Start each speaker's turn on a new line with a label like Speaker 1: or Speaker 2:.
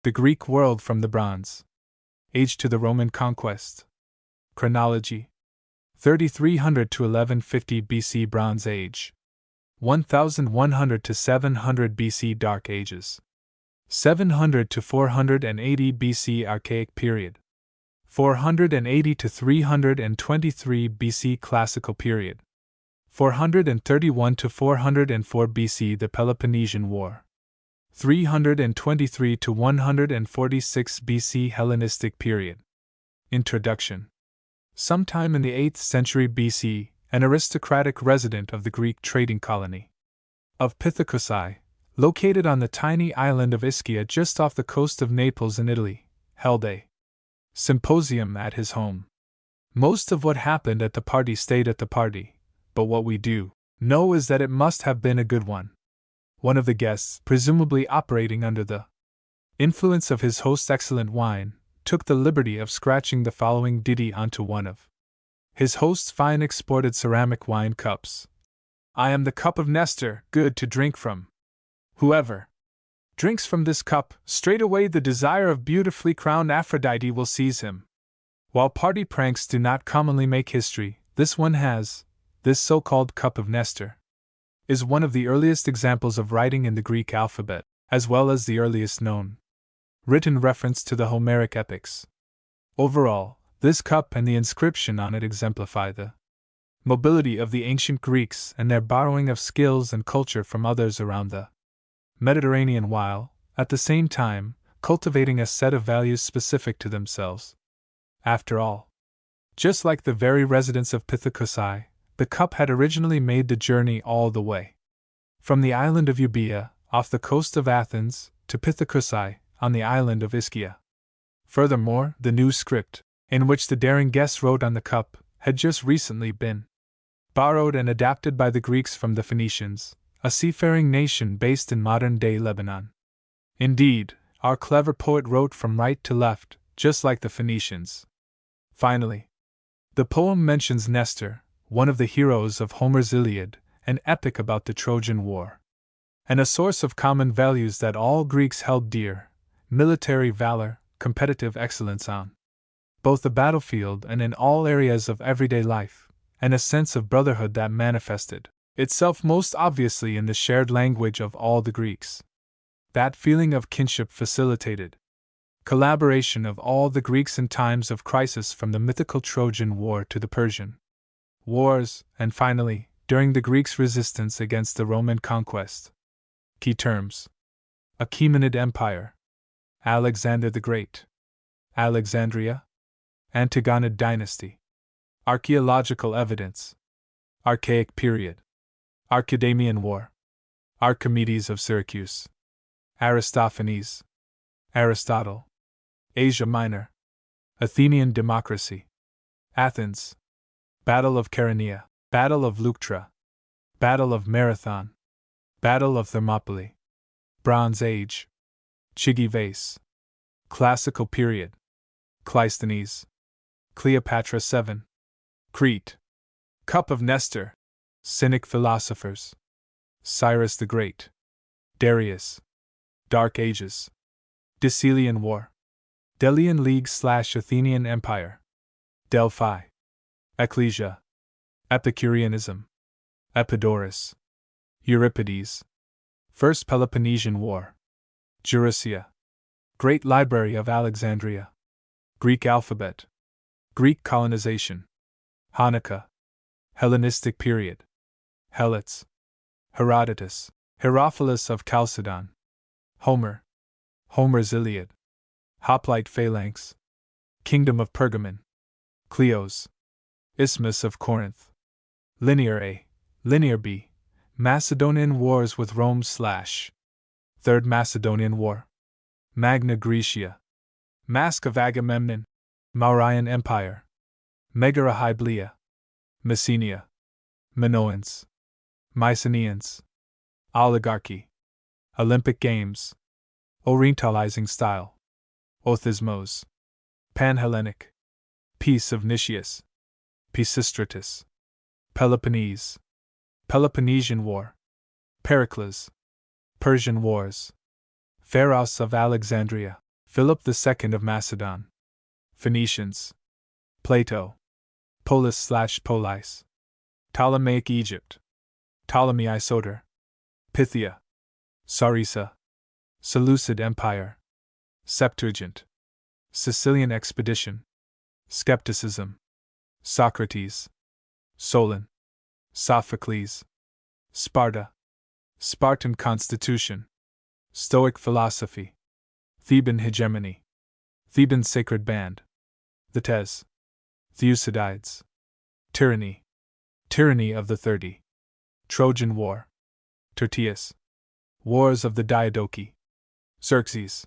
Speaker 1: The Greek world from the Bronze Age to the Roman Conquest. Chronology 3300 to 1150 BC Bronze Age, 1100 to 700 BC Dark Ages, 700 to 480 BC Archaic Period, 480 to 323 BC Classical Period, 431 to 404 BC the Peloponnesian War, 323 to 146 BC Hellenistic Period. Introduction. Sometime in the 8th century BC, an aristocratic resident of the Greek trading colony of Pithecusae, located on the tiny island of Ischia just off the coast of Naples in Italy, held a symposium at his home. Most of what happened at the party stayed at the party, but what we do know is that it must have been a good one. One of the guests, presumably operating under the influence of his host's excellent wine, took the liberty of scratching the following ditty onto one of his host's fine exported ceramic wine cups. I am the cup of Nestor, good to drink from. Whoever drinks from this cup, straightway the desire of beautifully crowned Aphrodite will seize him. While party pranks do not commonly make history, this one has. This so-called cup of Nestor is one of the earliest examples of writing in the Greek alphabet, as well as the earliest known written reference to the Homeric epics. Overall, this cup and the inscription on it exemplify the mobility of the ancient Greeks and their borrowing of skills and culture from others around the Mediterranean while, at the same time, cultivating a set of values specific to themselves. After all, just like the very residents of Pithecusae, the cup had originally made the journey all the way from the island of Euboea, off the coast of Athens, to Pithecusae, on the island of Ischia. Furthermore, the new script, in which the daring guest wrote on the cup, had just recently been borrowed and adapted by the Greeks from the Phoenicians, a seafaring nation based in modern-day Lebanon. Indeed, our clever poet wrote from right to left, just like the Phoenicians. Finally, the poem mentions Nestor, one of the heroes of Homer's Iliad, an epic about the Trojan War, and a source of common values that all Greeks held dear: military valor, competitive excellence on both the battlefield and in all areas of everyday life, and a sense of brotherhood that manifested itself most obviously in the shared language of all the Greeks. That feeling of kinship facilitated collaboration of all the Greeks in times of crisis, from the mythical Trojan War to the Persian Wars, and finally, during the Greeks' resistance against the Roman Conquest. Key terms: Achaemenid Empire, Alexander the Great, Alexandria, Antigonid Dynasty, Archaeological evidence, Archaic Period, Archidamian War, Archimedes of Syracuse, Aristophanes, Aristotle, Asia Minor, Athenian democracy, Athens, Battle of Chaeronea, Battle of Leuctra, Battle of Marathon, Battle of Thermopylae, Bronze Age, Chigi Vase, Classical Period, Cleisthenes, Cleopatra VII, Crete, Cup of Nestor, Cynic philosophers, Cyrus the Great, Darius, Dark Ages, Decelean War, Delian League/Athenian Empire, Delphi, Ecclesia, Epicureanism, Epidaurus, Euripides, First Peloponnesian War, Jurasia, Great Library of Alexandria, Greek alphabet, Greek colonization, Hanukkah, Hellenistic period, Helots, Herodotus, Herophilus of Chalcedon, Homer, Homer's Iliad, Hoplite Phalanx, Kingdom of Pergamon, Cleos, Isthmus of Corinth, Linear A, Linear B, Macedonian Wars with Rome / Third Macedonian War, Magna Graecia, Mask of Agamemnon, Mauryan Empire, Megara Hyblia, Messenia, Minoans, Mycenaeans, Oligarchy, Olympic Games, Orientalizing style, Othismos, Panhellenic, Peace of Nicias, Pisistratus, Peloponnese, Peloponnesian War, Pericles, Persian Wars, Pharos of Alexandria, Philip II of Macedon. Phoenicians. Plato. Polis/Polis. Ptolemaic Egypt. Ptolemy Isoter. Pythia. Sarissa. Seleucid Empire. Septuagint. Sicilian expedition. Skepticism. Socrates. Solon. Sophocles. Sparta. Spartan constitution. Stoic philosophy. Theban hegemony. Theban sacred band. The Tes. Thucydides. Tyranny. Tyranny of the 30. Trojan War. Tertius. Wars of the Diadochi. Xerxes.